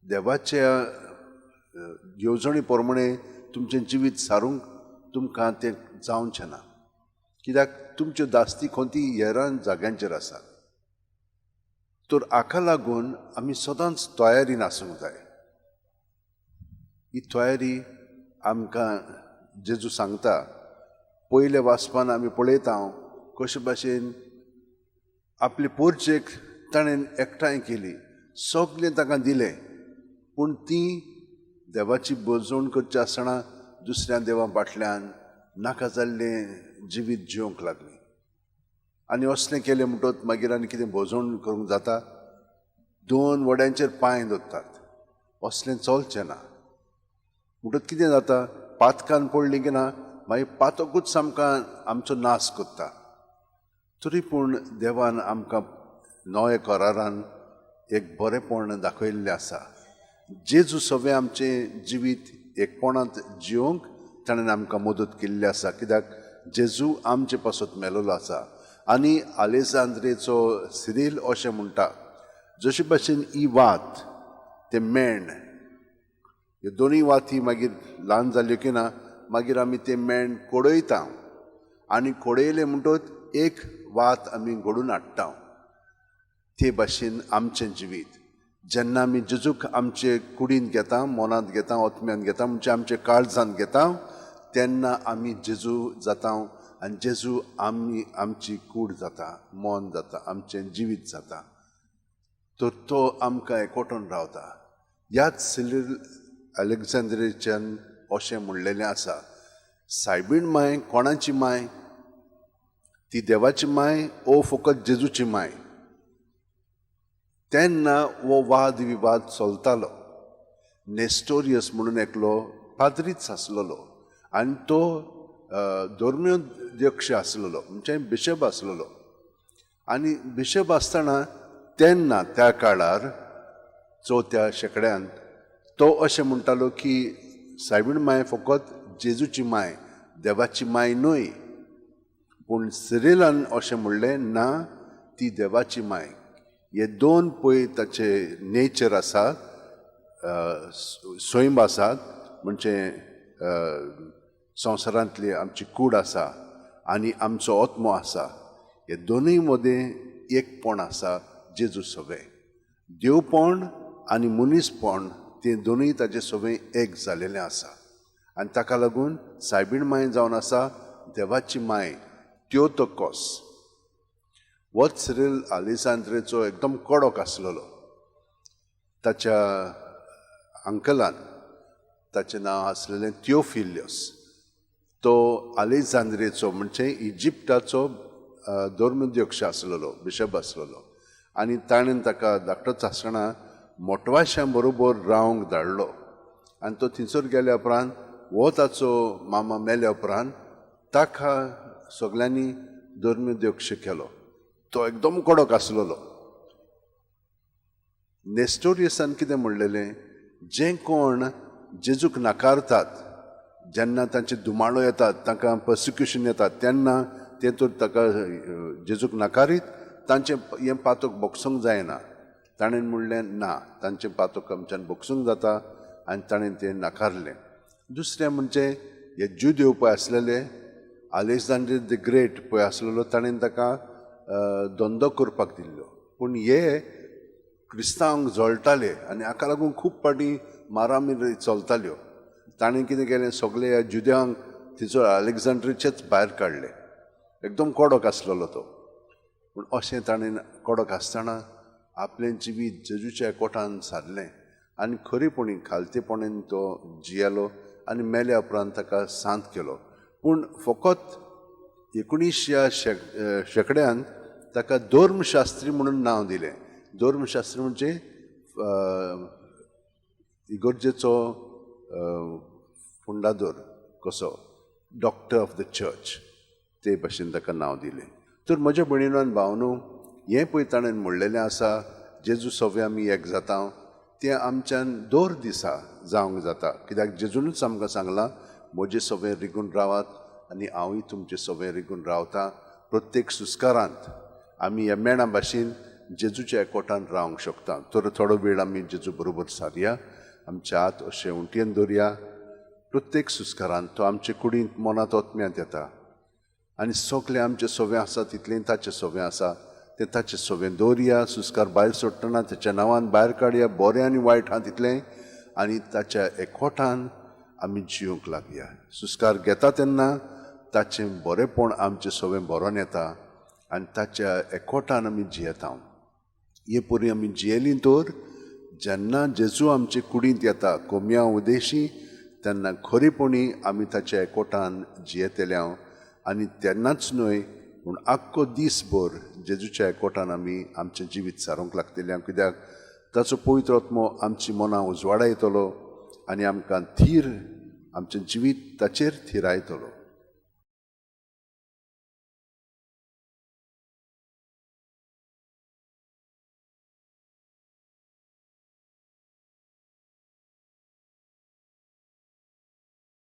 देवाच्या येवजणे प्रमाणे तुमचें जिवीत सारूंक तुमकां तें जावचें ना, कित्याक तुमच्यो दास्ती खंयची हेरां जाग्यांचेर आसा. तर हाका लागून आमी सदांच तयारीन आसूंक जाय. ही तयारी आमकां जेजू सांगता. पयले वाचपान आमी पळयता कशे भाशेन आपले पोरचेक ताणें एकठांय केली, सगळें ताका दिलें, पूण ती देवाची बळजवण करची आसतना दुसऱ्या देवा फाटल्यान नाका जाल्लें जिवीत जिवंक लागली. आनी असलें केलें म्हणटच मागीर आनी कितें बळजवण करूंक जाता? 2 वड्यांचेर पांय दवरतात. असलें चलचें ना. म्हणटच कितें जाता? पातकान पडलीं की ना मागीर पातकूच सामकां आमचो नाश करता. तरी पूण देवान आमकां नवे करारान एक बरेंपण दाखयल्लें आसा. जेजू सवें आमचें जिवीत एकपणांत जिवंक ताणें आमकां मदत केल्ली आसा, कित्याक जेजू आमचे पासत मेलोलो आसा. आनी आलेजांद्रेचो सिरील अशें म्हणटा, जशे भाशेन ही वात, तें मेण, ह्यो दोनूय वाती मागीर ल्हान जाल्यो की ना मागीर आमी तें मेण कोडयता आनी कोडयलें म्हणटच एक वात आमी घडोवन हाडटा. ते भाशेन आमचें जिवीत जेन्ना आमी जेजूक आमचे कुडींत घेता, मनांत घेता, ओतम्यांत घेता, म्हणजे आमच्या काळजांत घेता, तेन्ना आमी जेजू जाता आनी जेजू आमची कूड जाता, मन जाता, आमचें जिवीत जाता. तर तो आमकां एकवटून रावता. ह्याच सिरील अलेक्झांद्रियेच्यान अशें म्हणलेलें आसा, सायबीण माय कोणाची माय? ती देवाची माय ओ फकत जेजूची माय? तेन्ना हो वाद विवाद चलतालो. नेस्टोरियस म्हणून एकलो पाद्रीच आसलेलो आनी तो धर्मोध्यक्ष आसलेलो, म्हणजे बिशप आसलेलो. आनी बिशप आसतना तेन्ना त्या काळार 4थ्या शेंकड्यांत तो अशें म्हणटालो की सायबीण माय फकत जेजूची माय, देवाची माय न्हय. पूण सिरिलान अशें म्हणलें, ना, ती देवाची माय. हे 2 पळय ताचे नेचर आसात, स्वयंब आसात, म्हणजे संवसारांतली आमची कूड आसा आनी आमचो आत्मो आसा. हे दोनूय मदें एकपण आसा जेजू सवें. देवपण आनी मनीसपण तें दोनूय ताचे सवें एक जालेलें आसा. आनी ताका लागून सायबीण माय जावन आसा देवाची माय, त्योतोकोस. होच सिरील आलेजांद्रेचो एकदम कडक आसलेलो. ताच्या अंकलान, ताचें नांव आसलेलें थियोफिलियस, तो आलेजांद्रेचो म्हणजे इजिप्टाचो धर्मोध्यक्ष आसलेलो, बिशप आसलेलो. आनी ताणें ताका धाकटोच आसतना मोटवाश्यां बरोबर रावंक धाडलो. आनी तो थंयसर गेल्या उपरांत हो ताचो मामा मेल्या उपरांत ताका सगल्यांनी धर्मोध्यक्ष केलो. तो एकदम कडक आसलेलो. नेस्टोरियसान कितें म्हणलेलें, जे कोण जेजूक नाकारतात, जेन्ना तांचे दुमाळो येतात, तांकां पर्सिक्युशन येतात, तेन्ना ते तर ताका जेजूक नाकारीत, तांचें हें पातक भोगसूंक जायना. ताणें म्हणलें ना, तांचें पातक आमच्यान भोगसूंक जाता, आनी ताणें तें नाकारलें. दुसरें म्हणजे हे ज्यू पळय आसलेले, आलेक्झांडर द ग्रेट पळय आसलेलो, ताणें ताका धंदो करपाक दिल्लो. पूण हे क्रिस्तांवांक जळटाले आनी हाका लागून खूब पाटी मारामारी चलताल्यो. ताणें कितें केलें, सगळे ह्या जुद्यांक थंयसर आलेक्झांड्रीचेच भायर काडले. एकदम कडक आसलेलो तो. पूण अशें ताणें कडक आसतना आपलें जिवीत जेजूच्या एकवटान सारलें आनी खरेपणी खालतेपणान तो जियेलो आनी मेल्या उपरांत ताका सांत केलो. पूण फकत 19व्या शेंकड्यांत ताका धर्मशास्त्री म्हणून नांव दिलें. धर्मशास्त्री म्हणजे इगर्जेचो फुंडादोर कसो, डॉक्टर ऑफ द चर्च, ते भाशेन ताका नांव दिलें. तर म्हज्या भयणीनो आनी भावनो, हें पळय ताणें म्हणलेलें आसा, जेजू सवें आमी एक जाता, तें आमच्यान दर दिसा जावंक जाता. कित्याक जेजूनच आमकां सांगलां, म्हजे सवें रिगून रावात आनी हांवूय तुमचे सवें रिगून रावता. प्रत्येक सुस्कारांत आमी ह्या मेणा भाशेन जेजूच्या एकवटान रावंक शकता. तर थोडो वेळ आमी जेजू बरोबर सारया, आमच्या हात अशें उंटयेन दवरया. प्रत्येक सुस्कारान तो आमचे कुडींत मनांत ओतम्यांत येता आनी सगळें आमचें सवें आसा तितलें ताचें सवें आसा तें ताचें सवें दवरया. सुस्कार भायर सोडटना तेच्या नांवान भायर काडया, बरें आनी वायट आहा तितलें, आनी ताच्या एकवटान आमी जियोंक लागया. सुस्कार घेता तेन्ना ताचें बरेंपण आमचें सवें बरोवन येता आनी ताच्या एकवटान आमी जियेता. हे परी आमी जियेलीं तर जेन्ना जेजू आमचे कुडींत येता कोमया उदेशी, तेन्ना खरेपणी आमी ताच्या एकवटान जियेतल्या. आनी तेन्नाच न्हय पूण आख्खो दीसभर जेजूच्या एकवटान आमी आमचें जिवीत सारूंक लागतलें. कित्याक ताचो पवित्र आत्मो आमची मनां उजवाडा येतलो आनी आमकां थीर आमचें जिवीत ताचेर थिरायतलो.